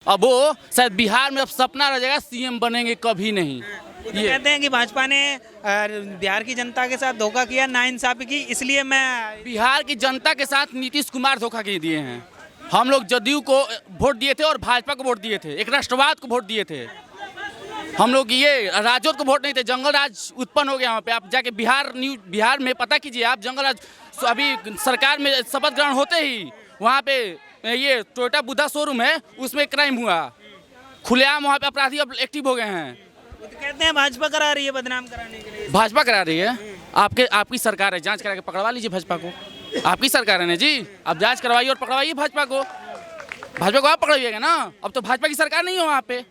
अब वो शायद बिहार में अब सपना रह जाएगा, सीएम बनेंगे कभी नहीं। तो कहते हैं कि भाजपा ने बिहार की जनता के साथ धोखा किया, नाइंसाफी की, इसलिए मैं बिहार की जनता के साथ नीतीश कुमार धोखा दिए हैं। हम लोग जदयू को वोट दिए थे और भाजपा को वोट दिए थे, एक राष्ट्रवाद को वोट दिए थे। हम लोग ये राजद को वोट नहीं थे। जंगल राज उत्पन्न हो गया वहाँ पे। आप जाके बिहार में पता कीजिए आप, जंगल राज अभी सरकार में शपथ ग्रहण होते ही वहाँ पे ये टोयोटा बुद्धा शोरूम है, उसमें क्राइम हुआ, खुलेआम वहाँ पे अपराधी अब एक्टिव हो गए हैं। तो कहते हैं भाजपा करा रही है बदनाम कराने के लिए। भाजपा करा रही है। आपकी सरकार है, जांच करा के पकड़वा लीजिए भाजपा को। आपकी सरकार है ना जी, आप जांच करवाइए और पकड़वाइए भाजपा को। भाजपा को आप पकड़वाइएगा ना। अब तो भाजपा की सरकार नहीं है वहाँ पे,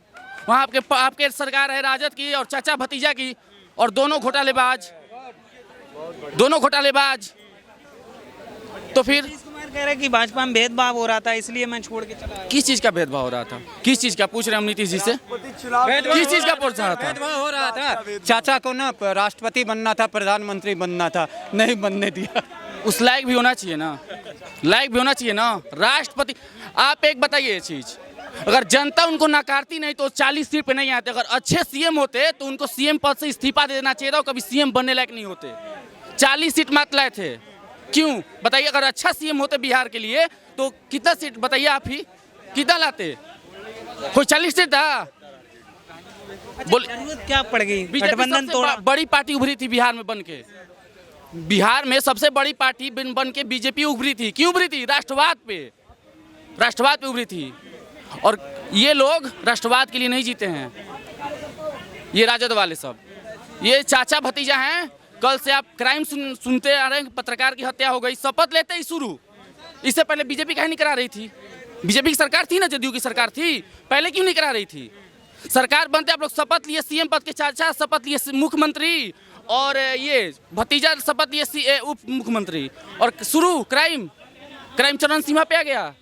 वहाँ आपके सरकार है राजद की और चाचा भतीजा की, और दोनों घोटालेबाज। तो फिर कुमार कह रहे हैं कि भाजपा में भेदभाव हो रहा था, इसलिए मैं छोड़ के चला आया। किस चीज का भेदभाव हो रहा था? किस चीज का पूछ रहे हैं हम नीतीश जी से? किस चीज का पूछ रहा था? भेदभाव हो रहा था। चाचा को ना राष्ट्रपति बनना था, प्रधानमंत्री बनना था, नहीं बनने दिया। उस लायक भी होना चाहिए ना, लायक भी होना चाहिए ना राष्ट्रपति। आप एक बताइए ये चीज, अगर जनता उनको नकारती नहीं तो 40 सीट पे नहीं आते। अगर अच्छे सीएम होते तो उनको सीएम पद से इस्तीफा दे देना चाहिए था, कभी सीएम बनने लायक नहीं होते। 40 सीट मत लाए थे, क्यों बताइए? अगर अच्छा सीएम होते बिहार के लिए तो कितना सीट बताइए आप ही, कितना लाते? कोई 40 सीट था? जरूरत क्या पड़ गई? गठबंधन तोड़ा। बड़ी पार्टी उभरी थी बिहार में बन के। बिहार में सबसे बड़ी पार्टी बन के बीजेपी उभरी थी। क्यों उभरी थी? राष्ट्रवाद पे उभरी थी। और ये लोग राष्ट्रवाद के लिए नहीं जीते हैं, ये राजद वाले सब, ये चाचा भतीजा हैं। कल से आप क्राइम सुनते आ रहे हैं, पत्रकार की हत्या हो गई, शपथ लेते ही शुरू। इससे पहले बीजेपी काहे नहीं करा रही थी? बीजेपी की सरकार थी ना, जदयू की सरकार थी, पहले क्यों नहीं करा रही थी? सरकार बनते आप लोग शपथ लिए, सीएम पद के चाचा शपथ लिए मुख्यमंत्री, और ये भतीजा शपथ लिए उप मुख्यमंत्री, और शुरू क्राइम चरम सीमा पे आ गया।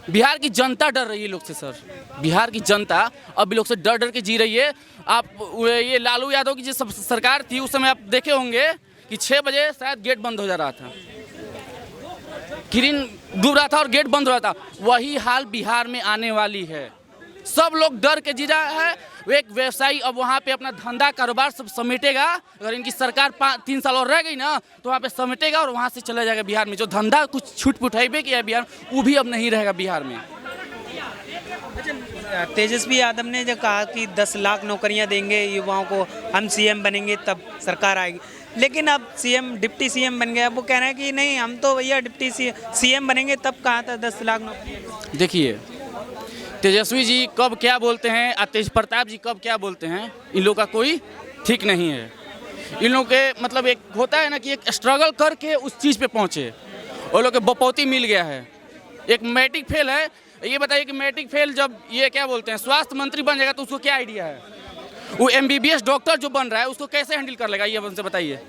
बिहार की जनता डर रही है लोग से सर। बिहार की जनता अब लोग से डर के जी रही है। आप ये लालू यादव की जो सरकार थी उस समय आप देखे होंगे कि 6 बजे शायद गेट बंद हो जा रहा था, किरण डूब रहा था और गेट बंद हो रहा था। वही हाल बिहार में आने वाली है। सब लोग डर के जी रहा है। एक व्यवसायी अब वहाँ पे अपना धंधा कारोबार सब समेटेगा। अगर इनकी सरकार 3 साल और रह गई ना तो वहाँ पे समेटेगा और वहाँ से चला जाएगा बिहार में। जो धंधा कुछ छूट पुठाई किया है बिहार, वो भी अब नहीं रहेगा बिहार में। तेजस्वी यादव ने जो कहा कि 10 लाख नौकरियां देंगे युवाओं को, हम सीएम बनेंगे तब सरकार आएगी, लेकिन अब सीएम डिप्टी सीएम बन गया। वो कह रहे हैं कि नहीं, हम तो भैया डिप्टी सीएम बनेंगे तब कहा था 10 लाख नौकरियां। देखिए तेजस्वी जी कब क्या बोलते हैं और तेज प्रताप जी कब क्या बोलते हैं, इन लोगों का कोई ठीक नहीं है। इन लोगों के मतलब एक होता है ना कि एक स्ट्रगल करके उस चीज़ पे पहुँचे, और लोग के बपौती मिल गया है। एक मैट्रिक फेल है, ये बताइए कि मैट्रिक फेल जब ये क्या बोलते हैं स्वास्थ्य मंत्री बन जाएगा तो उसको क्या आइडिया है? वो MBBS डॉक्टर जो बन रहा है उसको कैसे हैंडल कर लेगा? ये हमसे बताइए,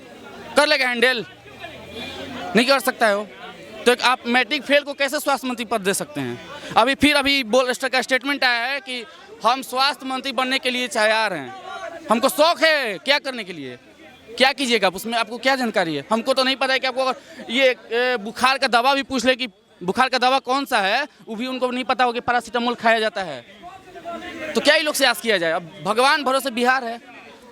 कर लेगा हैंडल? नहीं कर सकता है वो। तो आप मैट्रिक फेल को कैसे स्वास्थ्य मंत्री पद दे सकते हैं? अभी का स्टेटमेंट आया है कि हम स्वास्थ्य मंत्री बनने के लिए तैयार हैं, हमको शौक है। क्या करने के लिए, क्या कीजिएगा उसमें? आपको क्या जानकारी है? हमको तो नहीं पता है कि आपको अगर ये बुखार का दवा भी पूछ ले कि बुखार का दवा कौन सा है, वो भी उनको नहीं पता हो कि पैरासीटामोल खाया जाता है। तो क्या ही लोग से आस किया जाए? अब भगवान भरोसे बिहार है।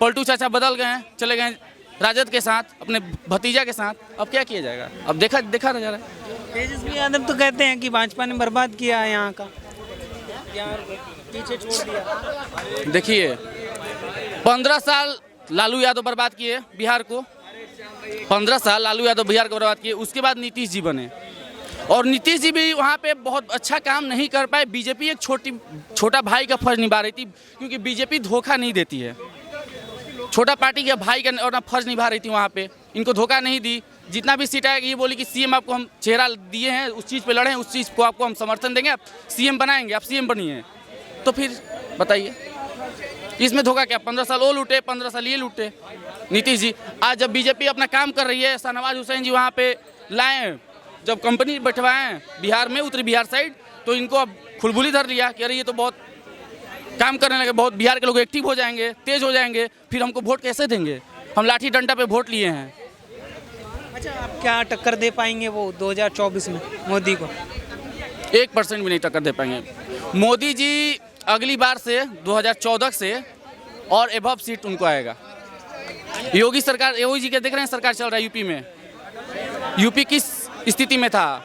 पलटू चाचा बदल गए हैं, चले गए राजद के साथ, अपने भतीजा के साथ। अब क्या किया जाएगा? अब देखा जा रहा है। तेजस्वी यादव तो कहते हैं कि भाजपा ने बर्बाद किया है यहाँ का, पीछे छोड़ दिया। देखिए 15 साल लालू यादव बर्बाद किए बिहार को, 15 साल लालू यादव बिहार को बर्बाद किए। उसके बाद नीतीश जी बने, और नीतीश जी भी वहाँ पे बहुत अच्छा काम नहीं कर पाए। बीजेपी एक छोटा भाई का फर्ज निभा रही थी, क्योंकि बीजेपी धोखा नहीं देती है। छोटा पार्टी के भाई का फर्ज निभा रही थी वहाँ पे, इनको धोखा नहीं दी। जितना भी सीट आएगी ये बोली कि सीएम आपको हम चेहरा दिए हैं, उस चीज़ पे लड़े हैं, उस चीज़ को आपको हम समर्थन देंगे, आप सीएम बनाएंगे, आप सीएम बनिए। तो फिर बताइए इसमें धोखा क्या? 15 साल वो लूटे, 15 साल ये लूटे नीतीश जी। आज जब बीजेपी अपना काम कर रही है, शाहनवाज हुसैन जी वहाँ पे लाएँ, जब कंपनी बैठवाएँ बिहार में, उत्तरी बिहार साइड, तो इनको अब खुलबुली धर लिया कि अरे ये तो बहुत काम करने लगे, बहुत बिहार के लोग एक्टिव हो जाएंगे, तेज हो जाएंगे, फिर हमको वोट कैसे देंगे? हम लाठी डंडा पे वोट लिए हैं। अच्छा, आप क्या टक्कर दे पाएंगे वो 2024 में मोदी को? 1% भी नहीं टक्कर दे पाएंगे। मोदी जी अगली बार से 2014 से और एबव सीट उनको आएगा। योगी सरकार, योगी जी के देख रहे हैं सरकार चल रहा है यूपी में। यूपी किस स्थिति में था,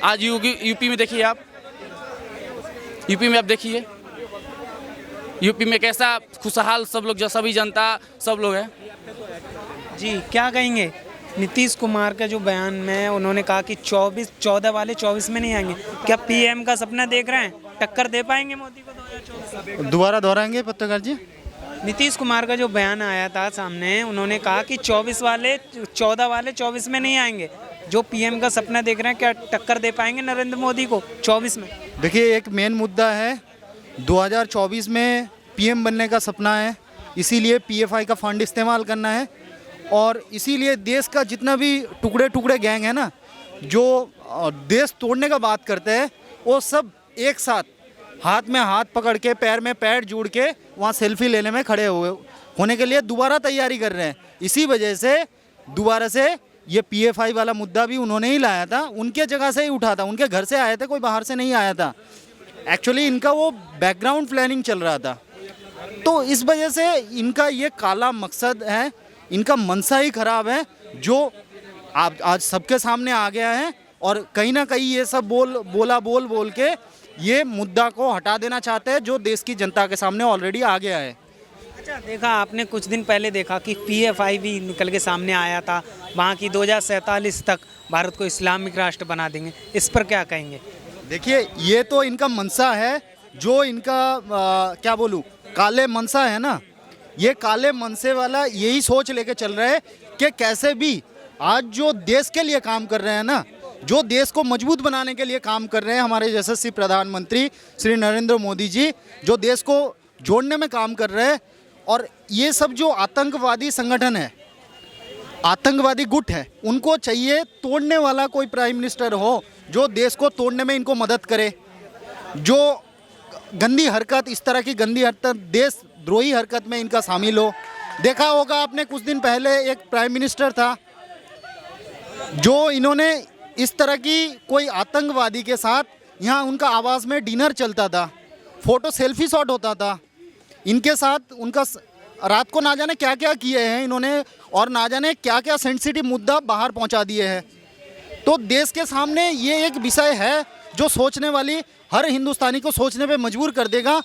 आज यूपी में देखिए आप, यूपी में आप देखिए यूपी में कैसा खुशहाल सब लोग, जो सभी जनता सब लोग हैं। जी क्या कहेंगे नीतीश कुमार का जो बयान में उन्होंने कहा कि 14 वाले 24 में नहीं आएंगे, क्या पीएम का सपना देख रहे हैं, टक्कर दे पाएंगे मोदी को 2024? दोबारा दोहराएंगे पत्रकार जी? नीतीश कुमार का जो बयान आया था सामने, उन्होंने कहा कि 14 वाले 24 में नहीं आएंगे, जो पीएम का सपना देख रहे हैं क्या टक्कर दे पाएंगे नरेंद्र मोदी को 24 में? देखिए, एक मेन मुद्दा है 2024 में पीएम बनने का सपना है, इसीलिए पीएफआई का फंड इस्तेमाल करना है और इसीलिए देश का जितना भी टुकड़े टुकड़े गैंग है ना, जो देश तोड़ने का बात करते हैं, वो सब एक साथ हाथ में हाथ पकड़ के पैर में पैर जोड़ के वहाँ सेल्फी लेने में खड़े होने के लिए दोबारा तैयारी कर रहे हैं। इसी वजह से दोबारा से ये पीएफआई वाला मुद्दा भी उन्होंने ही लाया था, उनके जगह से ही उठा था, उनके घर से आए थे, कोई बाहर से नहीं आया था। एक्चुअली इनका वो बैकग्राउंड प्लानिंग चल रहा था, तो इस वजह से इनका ये काला मकसद है, इनका मनसा ही खराब है, जो आज सबके सामने आ गया है और कहीं ना कहीं ये सब बोल के ये मुद्दा को हटा देना चाहते हैं, जो देश की जनता के सामने ऑलरेडी आ गया है। अच्छा, देखा आपने कुछ दिन पहले देखा कि पीएफआई भी निकल के सामने आया था, वहाँ की 2047 तक भारत को इस्लामिक राष्ट्र बना देंगे, इस पर क्या कहेंगे? देखिए, ये तो इनका मनसा है, जो इनका क्या बोलूँ, काले मनसा है ना, ये काले मनसे वाला यही सोच लेके चल रहे हैं कि कैसे भी आज जो देश के लिए काम कर रहे हैं ना, जो देश को मजबूत बनाने के लिए काम कर रहे हैं, हमारे यशस्वी प्रधानमंत्री श्री नरेंद्र मोदी जी जो देश को जोड़ने में काम कर रहे हैं, और ये सब जो आतंकवादी संगठन है, आतंकवादी गुट है, उनको चाहिए तोड़ने वाला कोई प्राइम मिनिस्टर हो, जो देश को तोड़ने में इनको मदद करे। जो गंदी हरकत, इस तरह की गंदी हरकत, देशद्रोही हरकत में इनका शामिल हो। देखा होगा आपने, कुछ दिन पहले एक प्राइम मिनिस्टर था, जो इन्होंने इस तरह की कोई आतंकवादी के साथ, यहाँ उनका आवास में डिनर चलता था, फ़ोटो सेल्फी शॉट होता था इनके साथ, उनका रात को ना जाने क्या क्या किए हैं इन्होंने, और ना जाने क्या क्या सेंसिटिव मुद्दा बाहर पहुंचा दिए हैं। तो देश के सामने ये एक विषय है जो सोचने वाली हर हिंदुस्तानी को सोचने पे मजबूर कर देगा।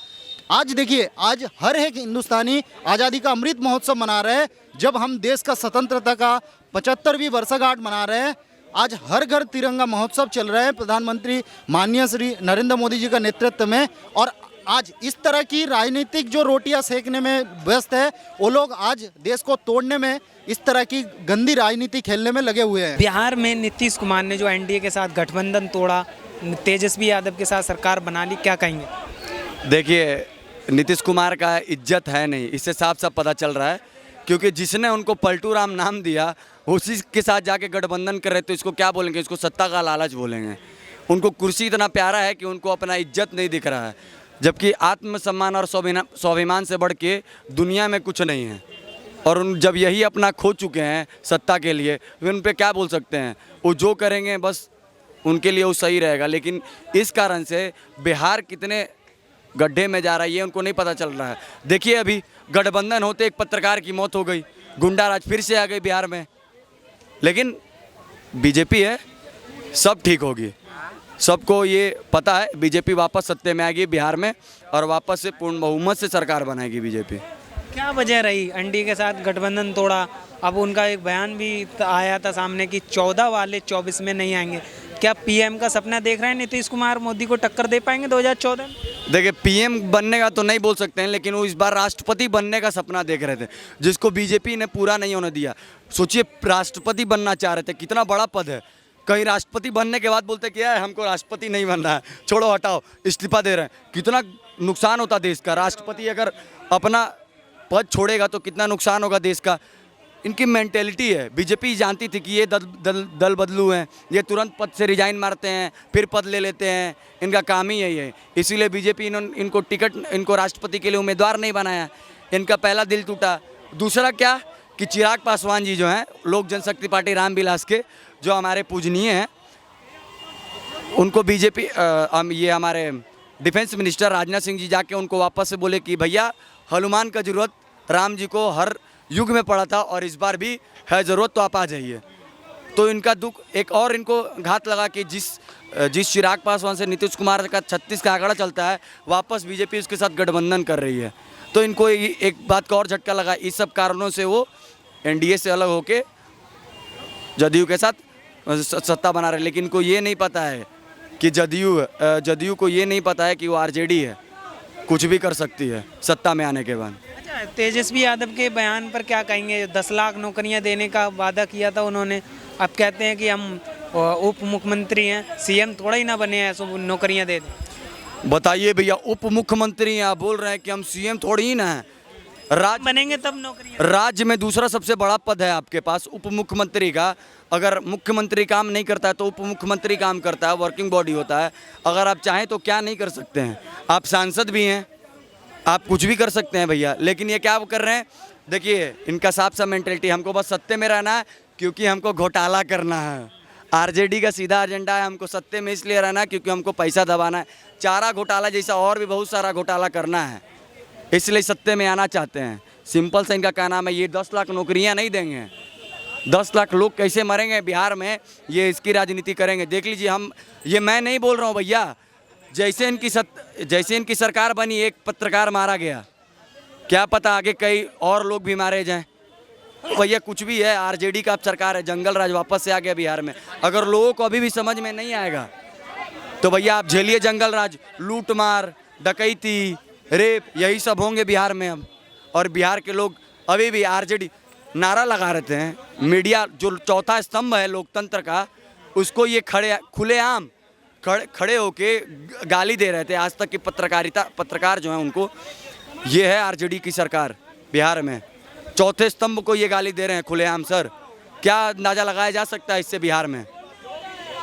आज देखिए, आज हर एक हिंदुस्तानी आज़ादी का अमृत महोत्सव मना रहे हैं, जब हम देश का स्वतंत्रता का 75वीं वर्षगांठ मना रहे हैं। आज हर घर तिरंगा महोत्सव चल रहा है प्रधानमंत्री माननीय श्री नरेंद्र मोदी जी का नेतृत्व में, और आज इस तरह की राजनीतिक जो रोटियां सेकने में व्यस्त है, वो लोग आज देश को तोड़ने में, इस तरह की गंदी राजनीति खेलने में लगे हुए हैं। बिहार में नीतीश कुमार ने जो एनडीए के साथ गठबंधन तोड़ा, तेजस्वी यादव के साथ सरकार बना ली, क्या कहेंगे? देखिए, नीतीश कुमार का इज्जत है नहीं, इससे साफ साफ पता चल रहा है, क्योंकि जिसने उनको पलटू राम नाम दिया उसी के साथ जाके गठबंधन कर रहे, तो इसको क्या बोलेंगे? इसको सत्ता का लालच बोलेंगे। उनको कुर्सी इतना प्यारा है कि उनको अपना इज्जत नहीं दिख रहा है, जबकि आत्मसम्मान और स्वाभिमान से बढ़ के दुनिया में कुछ नहीं है। और उन जब यही अपना खो चुके हैं सत्ता के लिए, तो उन पर क्या बोल सकते हैं? वो जो करेंगे बस उनके लिए वो सही रहेगा। लेकिन इस कारण से बिहार कितने गड्ढे में जा रहा है ये उनको नहीं पता चल रहा है। देखिए, अभी गठबंधन होते एक पत्रकार की मौत हो गई, गुंडाराज फिर से आ गई बिहार में, लेकिन बीजेपी है, सब ठीक होगी। सबको ये पता है बीजेपी वापस सत्ते में आएगी बिहार में, और वापस से पूर्ण बहुमत से सरकार बनाएगी बीजेपी। क्या वजह रही एनडीए के साथ गठबंधन तोड़ा? अब उनका एक बयान भी आया था सामने कि 14 वाले 24 में नहीं आएंगे। क्या पीएम का सपना देख रहे हैं नीतीश कुमार, मोदी को टक्कर दे पाएंगे 2014 में? देखिए, पीएम बनने का तो नहीं बोल सकते हैं, लेकिन वो इस बार राष्ट्रपति बनने का सपना देख रहे थे, जिसको बीजेपी ने पूरा नहीं होने दिया। सोचिए, राष्ट्रपति बनना चाह रहे थे, कितना बड़ा पद है। कहीं राष्ट्रपति बनने के बाद बोलते क्या है, हमको राष्ट्रपति नहीं बनना है, छोड़ो हटाओ, इस्तीफा दे रहे हैं। कितना नुकसान होता देश का। राष्ट्रपति अगर अपना पद छोड़ेगा तो कितना नुकसान होगा देश का। इनकी मेंटेलिटी है। बीजेपी जानती थी कि ये दल बदलू हैं, ये तुरंत पद से रिजाइन मारते हैं, फिर पद ले लेते हैं, इनका काम ही यही है। इसीलिए बीजेपी इनको राष्ट्रपति के लिए उम्मीदवार नहीं बनाया। इनका पहला दिल टूटा। दूसरा क्या कि चिराग पासवान जी जो हैं, लोक जनशक्ति पार्टी रामविलास के, जो हमारे पूजनीय हैं, उनको बीजेपी ये हमारे डिफेंस मिनिस्टर राजनाथ सिंह जी जाके उनको वापस से बोले कि भैया हनुमान का ज़रूरत राम जी को हर युग में पड़ा था और इस बार भी है ज़रूरत, तो आप आ जाइए। तो इनका दुख एक और इनको घात लगा कि जिस चिराग पासवान से नीतीश कुमार का 36 का आंकड़ा चलता है, वापस बीजेपी उसके साथ गठबंधन कर रही है। तो इनको एक बात का और झटका लगा, इस सब कारणों से वो एनडीए से अलग होके जदयू के साथ सत्ता बना रहे। लेकिन इनको ये नहीं पता है कि जदयू को ये नहीं पता है कि वो आरजेडी है, कुछ भी कर सकती है सत्ता में आने के बाद। अच्छा, तेजस्वी यादव के बयान पर क्या कहेंगे? 10 लाख नौकरियां देने का वादा किया था उन्होंने, अब कहते हैं कि हम उप मुख्यमंत्री हैं, सीएम थोड़ा ही ना बने हैं सो नौकरियां दे दें। बताइए भैया, उप मुख्यमंत्री आप बोल रहे हैं कि हम सीएम थोड़ी ही ना है। राज्य बनेंगे तब नौकरियां। राज्य में दूसरा सबसे बड़ा पद है आपके पास उप मुख्यमंत्री का। अगर मुख्यमंत्री काम नहीं करता है तो उप मुख्यमंत्री काम करता है, वर्किंग बॉडी होता है। अगर आप चाहें तो क्या नहीं कर सकते हैं, आप सांसद भी हैं, आप कुछ भी कर सकते हैं भैया। लेकिन ये क्या कर रहे हैं, देखिए इनका साफ सा मेंटेलिटी, हमको बस सत्ते में रहना है क्योंकि हमको घोटाला करना है। आरजेडी का सीधा एजेंडा है हमको सत्ते में इसलिए रहना है क्योंकि हमको पैसा दबाना है। चारा घोटाला जैसा और भी बहुत सारा घोटाला करना है, इसलिए सत्ते में आना चाहते हैं। सिंपल से इनका कहना है, ये 10 लाख नौकरियां नहीं देंगे। 10 लाख लोग कैसे मरेंगे बिहार में, ये इसकी राजनीति करेंगे। देख लीजिए, ये मैं नहीं बोल रहा हूँ भैया, जैसे इनकी सरकार बनी एक पत्रकार मारा गया, क्या पता आगे कई और लोग भी मारे जाएं। भैया कुछ भी है, आरजेडी का अब सरकार है, जंगल राज वापस से आ गया बिहार में। अगर लोगों को अभी भी समझ में नहीं आएगा तो भैया आप झेलिए जंगल राज, लूट मार, डकैती, रेप, यही सब होंगे बिहार में अब। और बिहार के लोग अभी भी आरजेडी नारा लगा रहते हैं। मीडिया जो चौथा स्तंभ है लोकतंत्र का, उसको ये खुलेआम खड़े होके गाली दे रहे थे। आज तक की पत्रकार जो हैं उनको, ये है आरजेडी की सरकार बिहार में, चौथे स्तंभ को ये गाली दे रहे हैं खुलेआम। सर क्या अंदाज़ा लगाया जा सकता है इससे बिहार में?